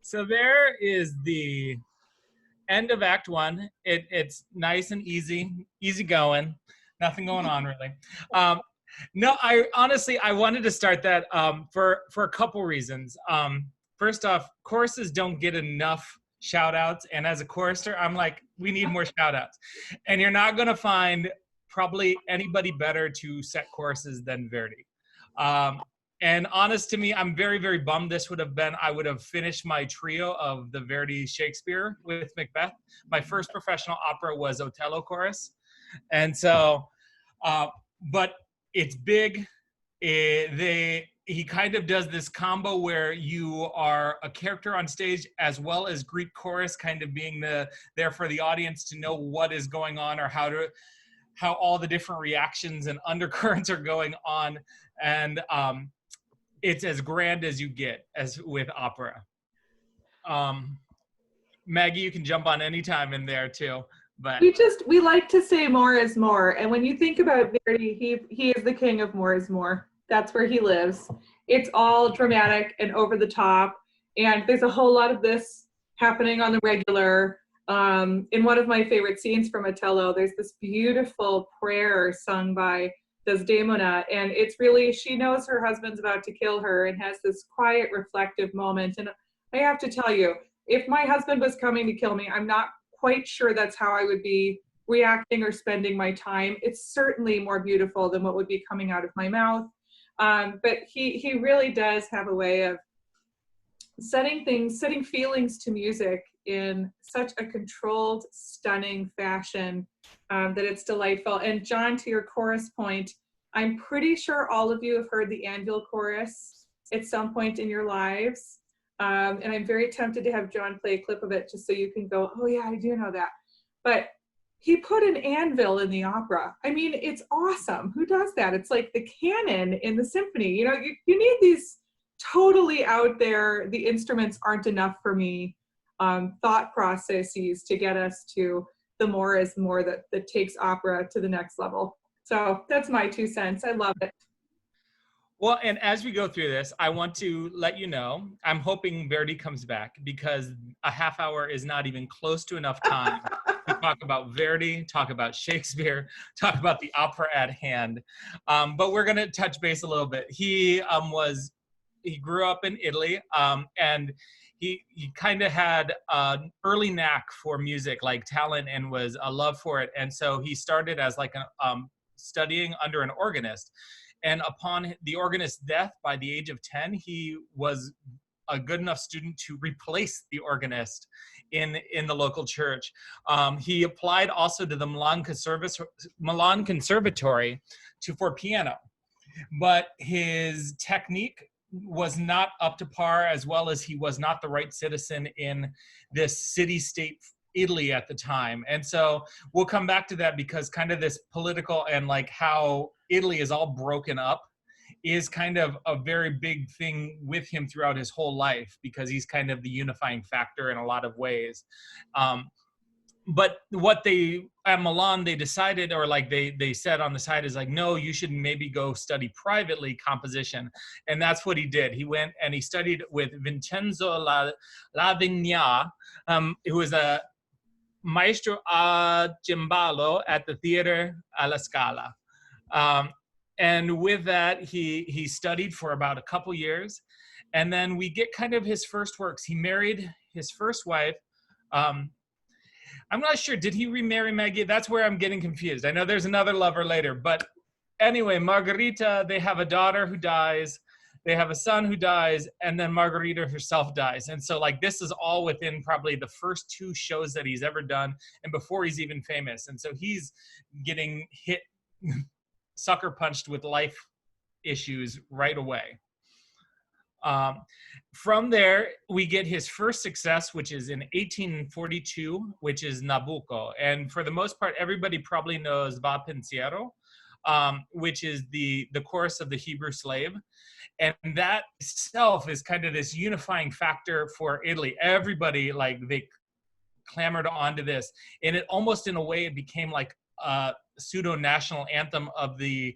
So there is the end of Act One. It's nice and easy going. Nothing going on really. No, I honestly I wanted to start that for a couple reasons. First off, choruses don't get enough shout outs, and as a chorister, I'm like, we need more shout outs. And you're not gonna find probably anybody better to set choruses than Verdi. And honest to me, I'm very, very bummed. This would have been, I would have finished my trio of the Verdi Shakespeare with Macbeth. My first professional opera was Otello chorus. And so, but it's big. He kind of does this combo where you are a character on stage as well as Greek chorus, kind of being there for the audience to know what is going on or how all the different reactions and undercurrents are going on. And it's as grand as you get as with opera. Maggie, you can jump on any time in there too. But we like to say more is more. And when you think about Verdi, he is the king of more is more. That's where he lives. It's all dramatic and over the top. And there's a whole lot of this happening on the regular. In one of my favorite scenes from Otello, there's this beautiful prayer sung by Desdemona, and it's really, she knows her husband's about to kill her and has this quiet, reflective moment. And I have to tell you, if my husband was coming to kill me, I'm not quite sure that's how I would be reacting or spending my time. It's certainly more beautiful than what would be coming out of my mouth. But he really does have a way of setting feelings to music in such a controlled, stunning fashion that it's delightful. And John, to your chorus point, I'm pretty sure all of you have heard the Anvil chorus at some point in your lives. And I'm very tempted to have John play a clip of it just so you can go, oh yeah, I do know that. But he put an anvil in the opera. I mean, it's awesome. Who does that? It's like the canon in the symphony. You know, you need these totally out there, the instruments aren't enough for me, thought processes to get us to the more is more that takes opera to the next level. So that's my 2 cents. I love it. Well, and as we go through this, I want to let you know, I'm hoping Verdi comes back because a half hour is not even close to enough time to talk about Verdi, talk about Shakespeare, talk about the opera at hand. But we're going to touch base a little bit. He grew up in Italy, and he kind of had an early knack for music, like talent, and was a love for it. And so he started as like studying under an organist. And upon the organist's death by the age of 10, he was a good enough student to replace the organist in the local church. He applied also to the Milan Conservatory for piano, but his technique was not up to par, as well as he was not the right citizen in this city-state Italy at the time. And so we'll come back to that because kind of this political and like how Italy is all broken up is kind of a very big thing with him throughout his whole life, because he's kind of the unifying factor in a lot of ways. But what at Milan, they decided, or like they said on the side, is like, no, you should maybe go study privately composition. And that's what he did. He went and he studied with Vincenzo Lavigna, who was a maestro a cembalo at the Theater alla Scala. And with that, he studied for about a couple years. And then we get kind of his first works. He married his first wife. I'm not sure, did he remarry Maggie? That's where I'm getting confused. I know there's another lover later, but anyway, Margherita, they have a daughter who dies, they have a son who dies, and then Margherita herself dies. And so like this is all within probably the first 2 shows that he's ever done and before he's even famous. And so he's getting hit, sucker punched with life issues right away. From there, we get his first success, which is in 1842, which is Nabucco. And for the most part, everybody probably knows Va Pensiero, which is the chorus of the Hebrew slave. And that itself is kind of this unifying factor for Italy. Everybody, like, they clamored onto this. And it almost, in a way, it became like a pseudo-national anthem of the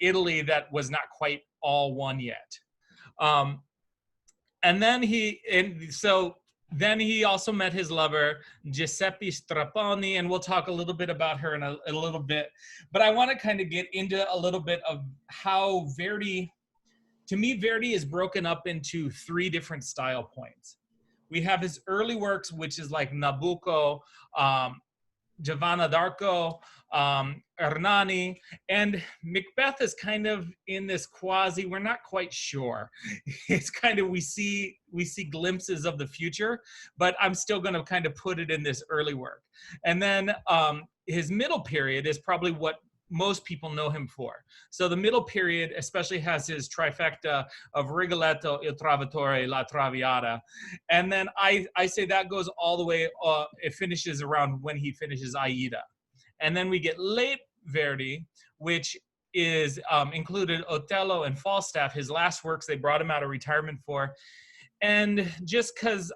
Italy that was not quite all one yet. and then he also met his lover, Giuseppe Strapponi, and we'll talk a little bit about her in a little bit. But I want to kind of get into a little bit of how Verdi, to me, Verdi is broken up into three different style points. We have his early works, which is like Nabucco, Giovanna d'Arco, Hernani, and Macbeth is kind of in this quasi, we're not quite sure. It's kind of, we see glimpses of the future, but I'm still going to kind of put it in this early work. And then his middle period is probably what most people know him for. So the middle period especially has his trifecta of Rigoletto, Il Trovatore, La Traviata. And then I say that goes all the way, it finishes around when he finishes Aida. And then we get late Verdi, which is included Otello and Falstaff, his last works they brought him out of retirement for. And just because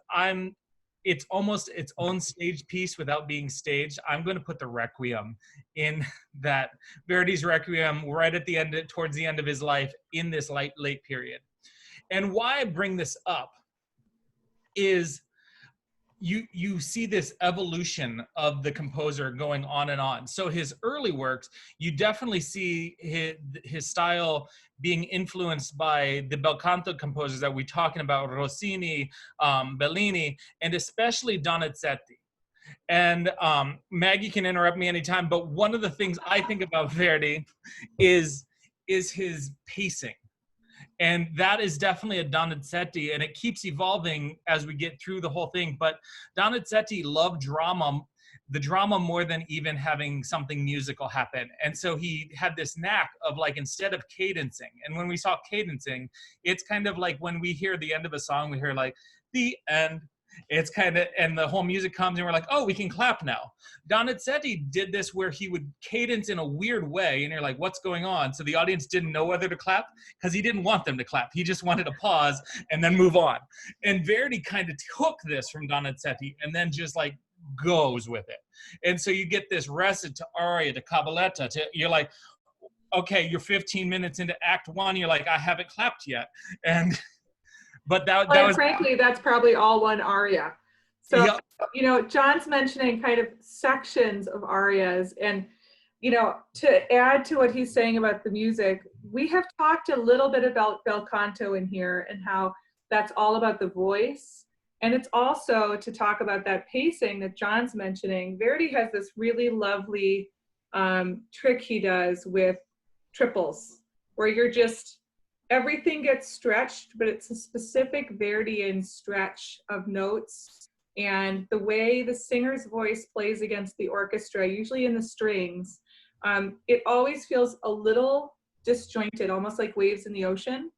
it's almost its own stage piece without being staged, I'm going to put the Requiem in that, Verdi's Requiem right at the end, towards the end of his life, in this late period. And why I bring this up is you see this evolution of the composer going on and on. So his early works, you definitely see his style being influenced by the bel canto composers that we're talking about, Rossini, Bellini, and especially Donizetti. And Maggie can interrupt me anytime, but one of the things I think about Verdi is his pacing. And that is definitely a Donizetti, and it keeps evolving as we get through the whole thing. But Donizetti loved the drama more than even having something musical happen. And so he had this knack of, like, instead of cadencing, and when we saw cadencing, it's kind of like when we hear the end of a song, we hear like the end. It's kind of, and the whole music comes and we're like, oh, we can clap now. Donizetti did this where he would cadence in a weird way, and you're like, what's going on? So the audience didn't know whether to clap because he didn't want them to clap. He just wanted to pause and then move on. And Verdi kind of took this from Donizetti and then just like goes with it. And so you get this recit to aria to cabaletta to, you're like, okay, you're 15 minutes into act one, you're like, I haven't clapped yet. And but that was, frankly, that's probably all one aria. So, yep. You know, John's mentioning kind of sections of arias, and, you know, to add to what he's saying about the music, we have talked a little bit about bel canto in here and how that's all about the voice. And it's also to talk about that pacing that John's mentioning. Verdi has this really lovely trick he does with triples, where you're just, everything gets stretched, but it's a specific Verdian stretch of notes. And the way the singer's voice plays against the orchestra, usually in the strings, it always feels a little disjointed, almost like waves in the ocean.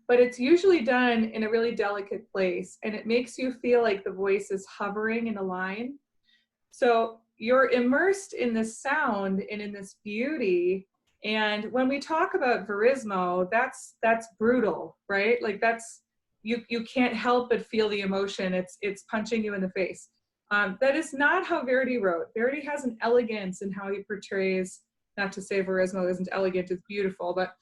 But it's usually done in a really delicate place, and it makes you feel like the voice is hovering in a line. So you're immersed in this sound and in this beauty. And when we talk about verismo, that's brutal, right? Like that's, you can't help but feel the emotion. It's punching you in the face. That is not how Verdi wrote. Verdi has an elegance in how he portrays, not to say verismo isn't elegant, it's beautiful, but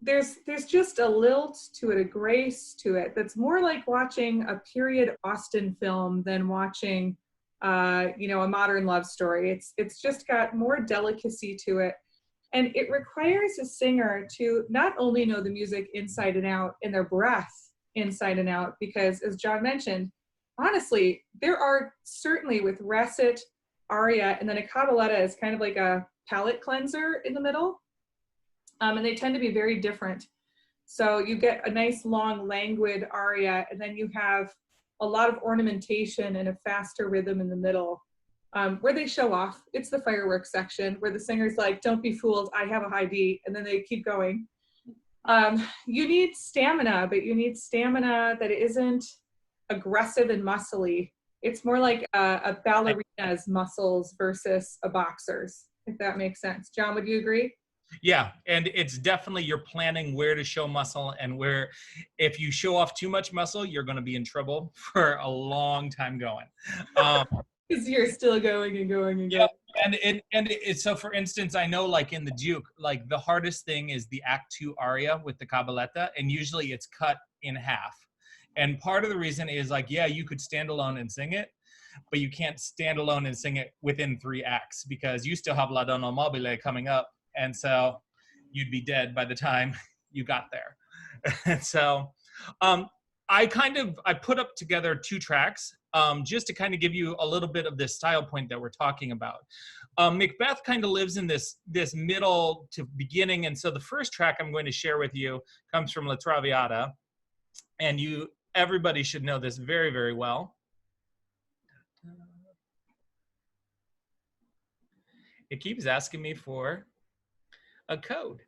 there's just a lilt to it, a grace to it, that's more like watching a period Austen film than watching you know, a modern love story. It's just got more delicacy to it. And it requires a singer to not only know the music inside and out and their breath inside and out, because as John mentioned, honestly, there are certainly with recit, aria, and then a cabaletta is kind of like a palate cleanser in the middle. And they tend to be very different. So you get a nice long languid aria, and then you have a lot of ornamentation and a faster rhythm in the middle, where they show off. It's the fireworks section where the singer's like, don't be fooled, I have a high beat, and then they keep going. You need stamina, but you need stamina that isn't aggressive and muscly. It's more like a ballerina's muscles versus a boxer's, if that makes sense. John, would you agree? Yeah, and it's definitely, you're planning where to show muscle, and where, if you show off too much muscle, you're going to be in trouble for a long time going. Because you're still going and going and Yeah, going. and so for instance, I know like in the Duke, like the hardest thing is the Act 2 aria with the cabaletta, and usually it's cut in half. And part of the reason is like, yeah, you could stand alone and sing it, but you can't stand alone and sing it within 3 acts because you still have La Donna Mobile coming up, and so you'd be dead by the time you got there. And so um, I put up together 2 tracks just to kind of give you a little bit of this style point that we're talking about. Macbeth kind of lives in this middle to beginning, and so the first track I'm going to share with you comes from La Traviata, and everybody should know this very, very well. It keeps asking me for a code.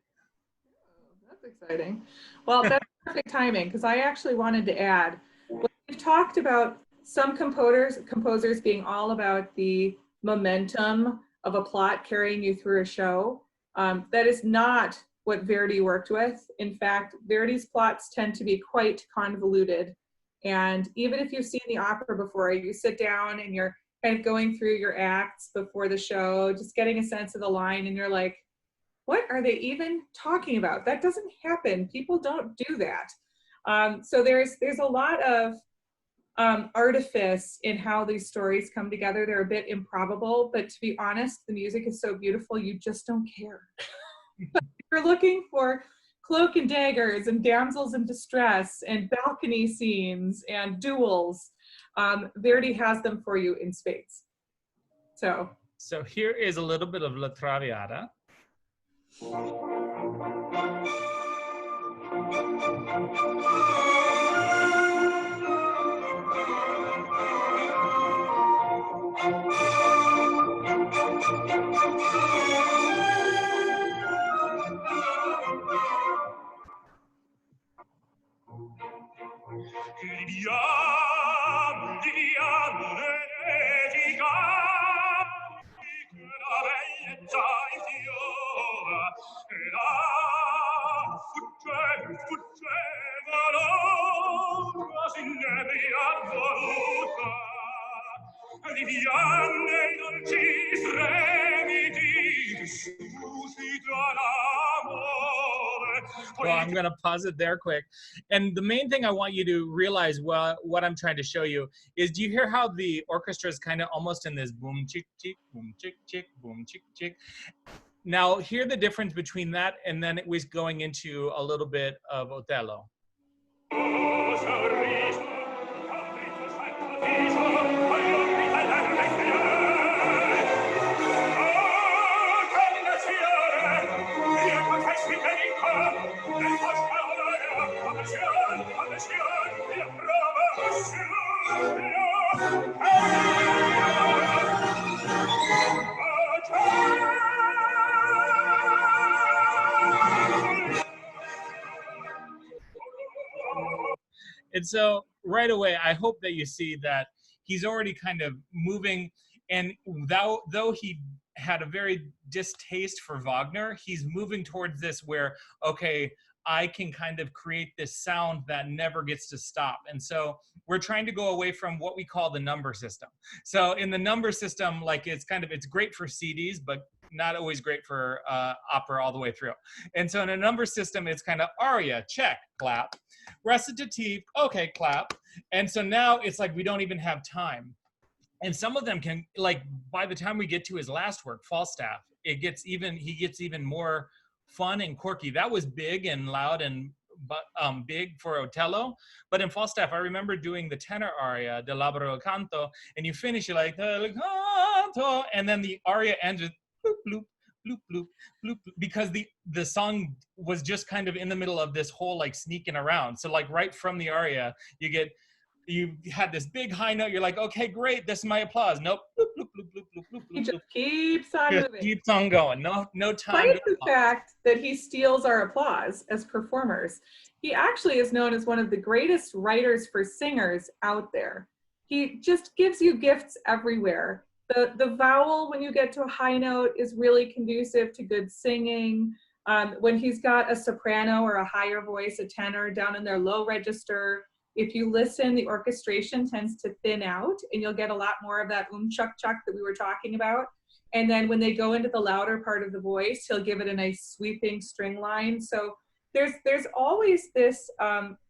That's exciting. Well, that's perfect timing because I actually wanted to add, we've talked about some composers being all about the momentum of a plot carrying you through a show. That is not what Verdi worked with. In fact, Verdi's plots tend to be quite convoluted. And even if you've seen the opera before, you sit down and you're kind of going through your acts before the show, just getting a sense of the line, and you're like, what are they even talking about? That doesn't happen. People don't do that. So there's a lot of artifice in how these stories come together. They're a bit improbable, but to be honest, the music is so beautiful, you just don't care. But if you're looking for cloak and daggers and damsels in distress and balcony scenes and duels, Verdi has them for you in spades. So here is a little bit of La Traviata. Well, I'm going to pause it there quick. And the main thing I want you to realize what I'm trying to show you is, do you hear how the orchestra is kind of almost in this boom, chick, chick, boom, chick, chick, boom, chick, chick. Now, hear the difference between that and then it was going into a little bit of Otello. And so right away, I hope that you see that he's already kind of moving, and though he had a very distaste for Wagner, he's moving towards this where, okay, I can kind of create this sound that never gets to stop. And so we're trying to go away from what we call the number system. So in the number system, like it's great for CDs, but not always great for opera all the way through. And so in a number system, it's kind of aria, check, clap, recitative, okay, clap. And so now it's like we don't even have time. And some of them can, like, by the time we get to his last work, Falstaff, he gets even more fun and quirky. That was big and loud and big for Otello, but in Falstaff, I remember doing the tenor aria, De Labro Canto, and you finish it like Del Canto, and then the aria ends with bloop bloop bloop bloop bloop, because the song was just kind of in the middle of this whole like sneaking around. So like right from the aria, you had this big high note. You're like, okay, great, this is my applause. Nope. Bloop, bloop, bloop, bloop, bloop, bloop, he just bloop. keeps on Just moving. keeps on going. No time. Despite the fact that he steals our applause as performers, he actually is known as one of the greatest writers for singers out there. He just gives you gifts everywhere. The vowel when you get to a high note is really conducive to good singing. When he's got a soprano or a higher voice, a tenor down in their low register, If you listen, the orchestration tends to thin out, and you'll get a lot more of that chuck chuck that we were talking about. And then when they go into the louder part of the voice, he'll give it a nice sweeping string line. So there's always this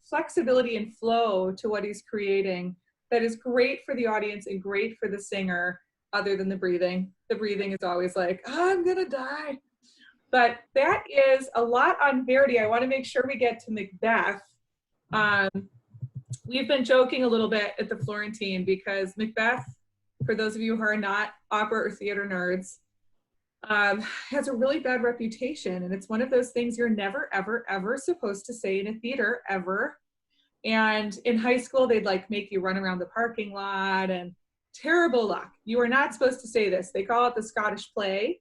flexibility and flow to what he's creating that is great for the audience and great for the singer, other than the breathing. The breathing is always like, oh, I'm gonna die. But that is a lot on Verdi. I want to make sure we get to Macbeth. We've been joking a little bit at the Florentine because Macbeth, for those of you who are not opera or theater nerds, has a really bad reputation. And it's one of those things you're never, ever, ever supposed to say in a theater, ever. And in high school, they'd like make you run around the parking lot, and terrible luck. You are not supposed to say this. They call it the Scottish play.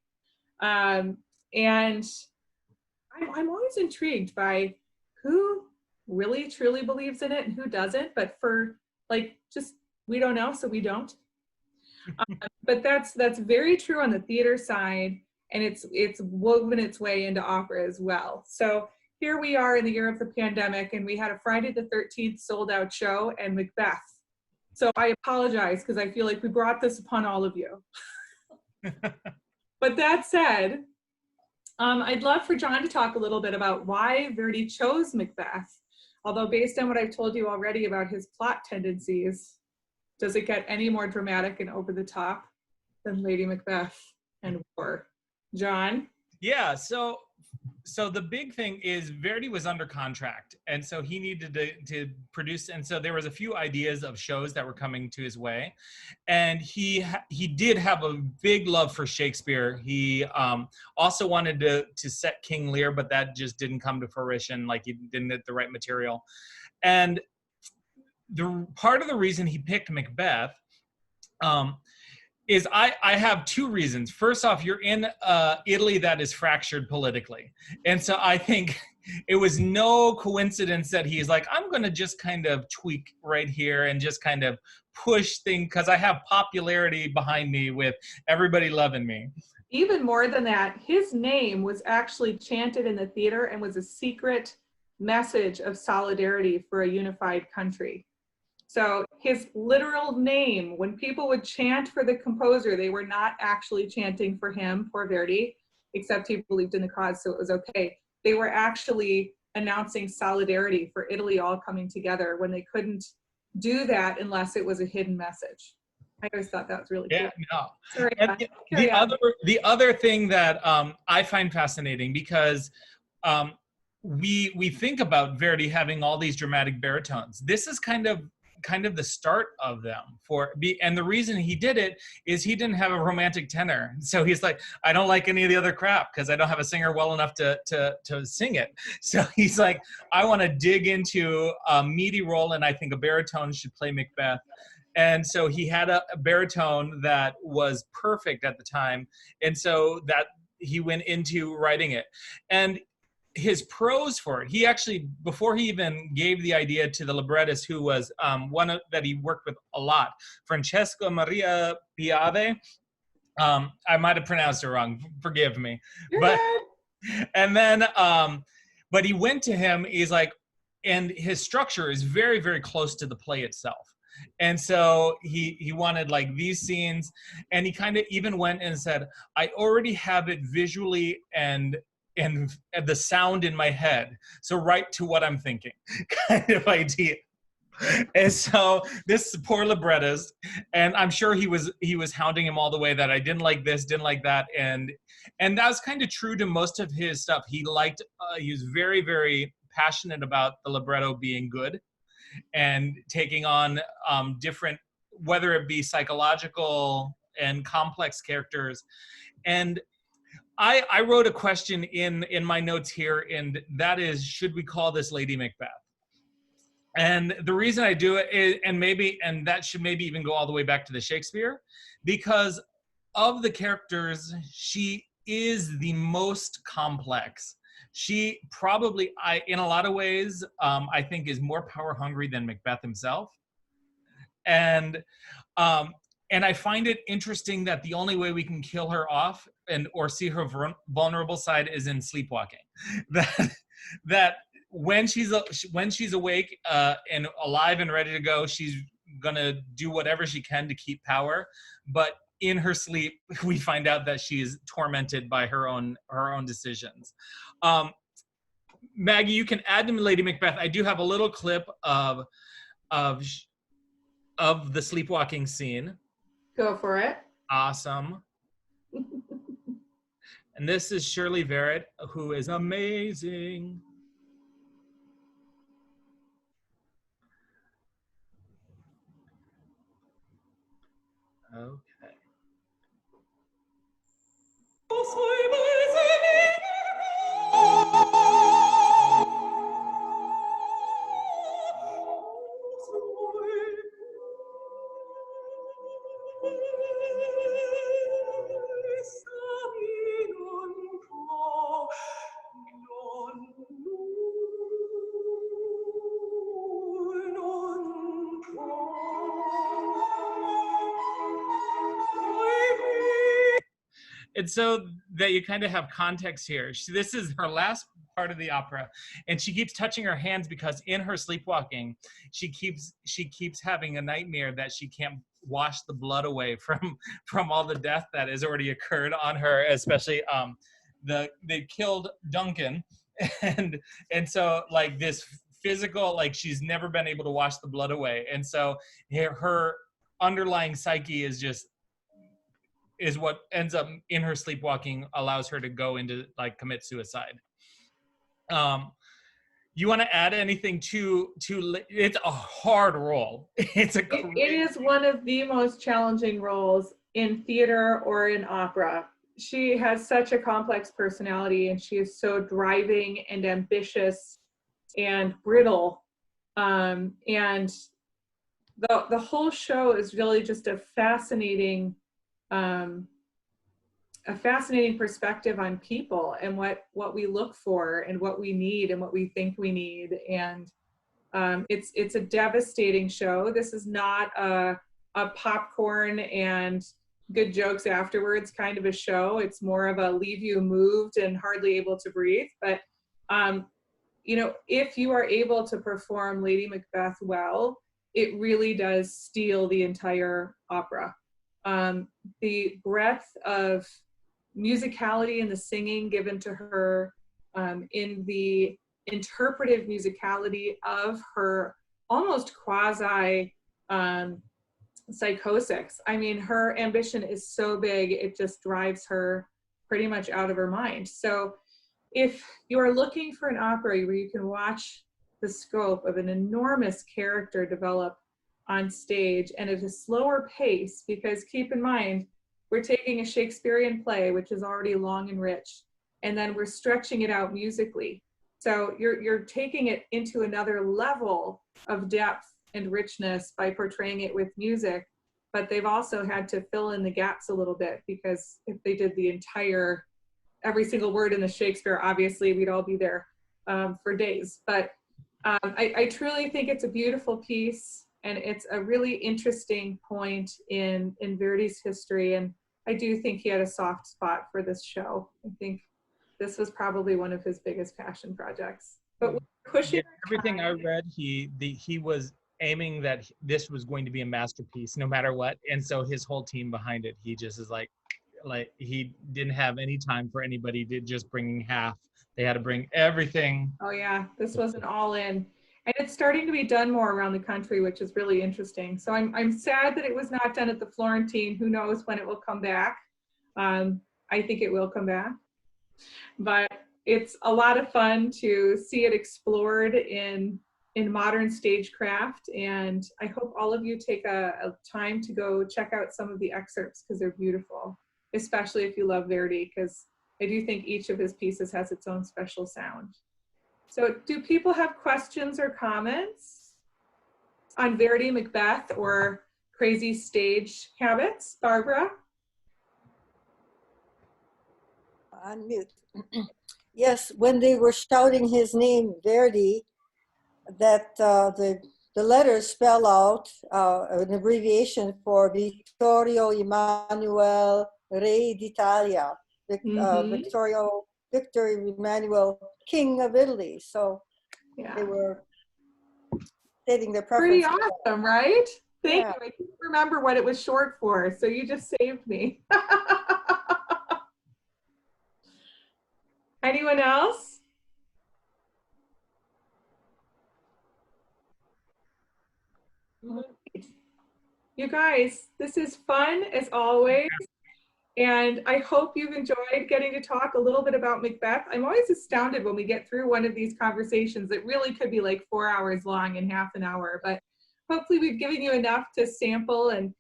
And I'm always intrigued by who really truly believes in it and who doesn't, but for like, just, we don't know, so we don't. But that's very true on the theater side, and it's woven its way into opera as well. So here we are in the year of the pandemic, and we had a Friday the 13th sold out show and Macbeth. So I apologize because I feel like we brought this upon all of you. But that said, I'd love for John to talk a little bit about why Verdi chose Macbeth. Although based on what I've told you already about his plot tendencies, does it get any more dramatic and over the top than Lady Macbeth and War? John? Yeah, so the big thing is Verdi was under contract, and so he needed to produce, and so there was a few ideas of shows that were coming to his way, and he did have a big love for Shakespeare. He also wanted to set King Lear, but that just didn't come to fruition. Like, he didn't get the right material, and the part of the reason he picked Macbeth is I have two reasons. First off, you're in Italy that is fractured politically. And so I think it was no coincidence that he's like, I'm going to just kind of tweak right here and just kind of push things because I have popularity behind me with everybody loving me. Even more than that, his name was actually chanted in the theater and was a secret message of solidarity for a unified country. So his literal name, when people would chant for the composer, they were not actually chanting for him, for Verdi, except he believed in the cause, so it was okay. They were actually announcing solidarity for Italy all coming together when they couldn't do that unless it was a hidden message. I always thought that was really cool. No. Sorry, the other thing that I find fascinating, because we think about Verdi having all these dramatic baritones. This is kind of the start of them and the reason he did it is he didn't have a romantic tenor. So he's like, I don't like any of the other crap because I don't have a singer well enough to sing it. So he's like, I want to dig into a meaty role, and I think a baritone should play Macbeth. And so he had a baritone that was perfect at the time. And so that he went into writing it. And his prose for it, he actually, before he even gave the idea to the librettist, who was that he worked with a lot, Francesco Maria Piave. I might have pronounced it wrong, forgive me. But and then but he went to him, he's like, and his structure is very, very close to the play itself. And so he wanted like these scenes, and he kind of even went and said, I already have it visually and the sound in my head, so write to what I'm thinking, kind of idea. And so this poor librettist, and I'm sure he was hounding him all the way that I didn't like this, didn't like that, and that was kind of true to most of his stuff. He was very, very passionate about the libretto being good and taking on different, whether it be psychological and complex characters. And I wrote a question in my notes here, and that is, should we call this Lady Macbeth? And the reason I do it is, and that should maybe even go all the way back to the Shakespeare, because of the characters, she is the most complex. She probably, in a lot of ways, I think is more power hungry than Macbeth himself. And I find it interesting that the only way we can kill her off or see her vulnerable side is in sleepwalking. That when she's awake and alive and ready to go, she's gonna do whatever she can to keep power. But in her sleep, we find out that she is tormented by her own decisions. Maggie, you can add to Lady Macbeth. I do have a little clip of the sleepwalking scene. Go for it. Awesome. And this is Shirley Verrett, who is amazing. Okay. And so that you kind of have context here. This is her last part of the opera, and she keeps touching her hands because in her sleepwalking, she keeps having a nightmare that she can't wash the blood away from all the death that has already occurred on her, especially they killed Duncan, and so like this physical, like she's never been able to wash the blood away, and so her underlying psyche is what ends up in her sleepwalking, allows her to go into like commit suicide. You want to add anything to it's a hard role. It is one of the most challenging roles in theater or in opera. She has such a complex personality, and she is so driving and ambitious and brittle. And the whole show is really just a fascinating perspective on people and what we look for and what we need and what we think we need. And it's a devastating show. This is not a popcorn and good jokes afterwards kind of a show. It's more of a leave you moved and hardly able to breathe. But if you are able to perform Lady Macbeth well, it really does steal the entire opera. The breadth of musicality and the singing given to her, in the interpretive musicality of her almost quasi psychosis. I mean, her ambition is so big, it just drives her pretty much out of her mind. So if you're looking for an opera where you can watch the scope of an enormous character develop on stage and at a slower pace, because keep in mind, we're taking a Shakespearean play, which is already long and rich, and then we're stretching it out musically. So you're taking it into another level of depth and richness by portraying it with music, but they've also had to fill in the gaps a little bit, because if they did every single word in the Shakespeare, obviously we'd all be there for days. But I truly think it's a beautiful piece, and it's a really interesting point in Verdi's history. And I do think he had a soft spot for this show. I think this was probably one of his biggest passion projects. But we're pushing everything I read, he was aiming that this was going to be a masterpiece no matter what. And so his whole team behind it, he just is like he didn't have any time for anybody to just bring half. They had to bring everything. Oh yeah, this was an all in. And it's starting to be done more around the country, which is really interesting. So I'm sad that it was not done at the Florentine. Who knows when it will come back? I think it will come back. But it's a lot of fun to see it explored in modern stagecraft. And I hope all of you take a time to go check out some of the excerpts, because they're beautiful, especially if you love Verdi, because I do think each of his pieces has its own special sound. So do people have questions or comments on Verdi, Macbeth, or crazy stage habits? Barbara? Unmute. Yes, when they were shouting his name, Verdi, that the letters spell out an abbreviation for Vittorio Emanuele Re d'Italia, Victor Emmanuel, King of Italy. So Yeah. They were stating their Pretty preference. awesome, right? Thank Yeah. you. I couldn't remember what it was short for, so you just saved me. Anyone else? You guys, this is fun as always. And I hope you've enjoyed getting to talk a little bit about Macbeth. I'm always astounded when we get through one of these conversations that really could be like 4 hours long in half an hour. But hopefully we've given you enough to sample and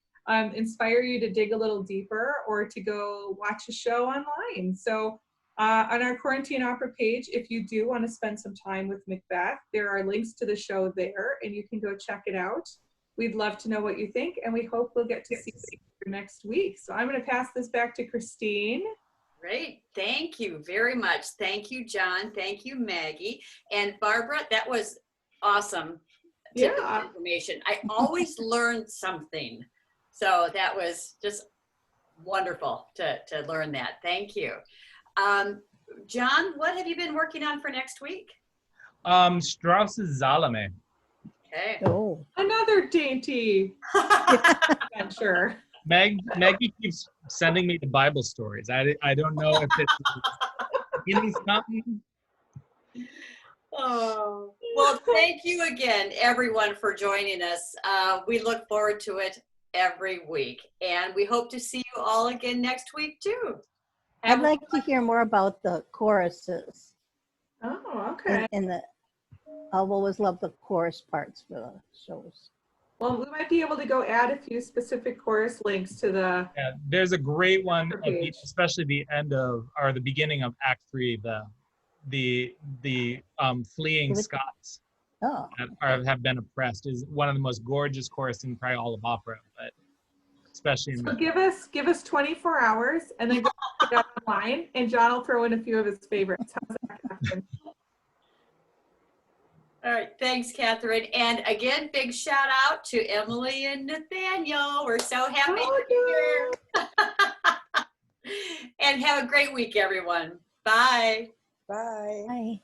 inspire you to dig a little deeper or to go watch a show online. So on our Quarantine Opera page, if you do want to spend some time with Macbeth, there are links to the show there and you can go check it out. We'd love to know what you think, and we hope we'll get to see you next week. So I'm going to pass this back to Christine. Great. Thank you very much. Thank you, John. Thank you, Maggie. And Barbara, that was awesome. Yeah. Information. I always learned something. So that was just wonderful to learn that. Thank you. John, what have you been working on for next week? Strauss's Salome. Okay. Oh. Another dainty adventure. Maggie keeps sending me the Bible stories. I don't know if it's meaning something. Oh, well, thank you again, everyone, for joining us. We look forward to it every week, and we hope to see you all again next week, too. I'd like to hear more about the choruses. Oh, okay. I've always loved the chorus parts for the shows. Well, we might be able to go add a few specific chorus links to the. Yeah, there's a great one, page. especially the end of or the beginning of Act 3, the fleeing Scots Oh. that have been oppressed is one of the most gorgeous choruses in probably all of opera, but especially in So give us 24 hours and then go check it out online, and John will throw in a few of his favorites. How's that, Catherine? All right, thanks, Catherine. And again, big shout out to Emily and Nathaniel. We're so happy to be here. And have a great week, everyone. Bye. Bye. Bye.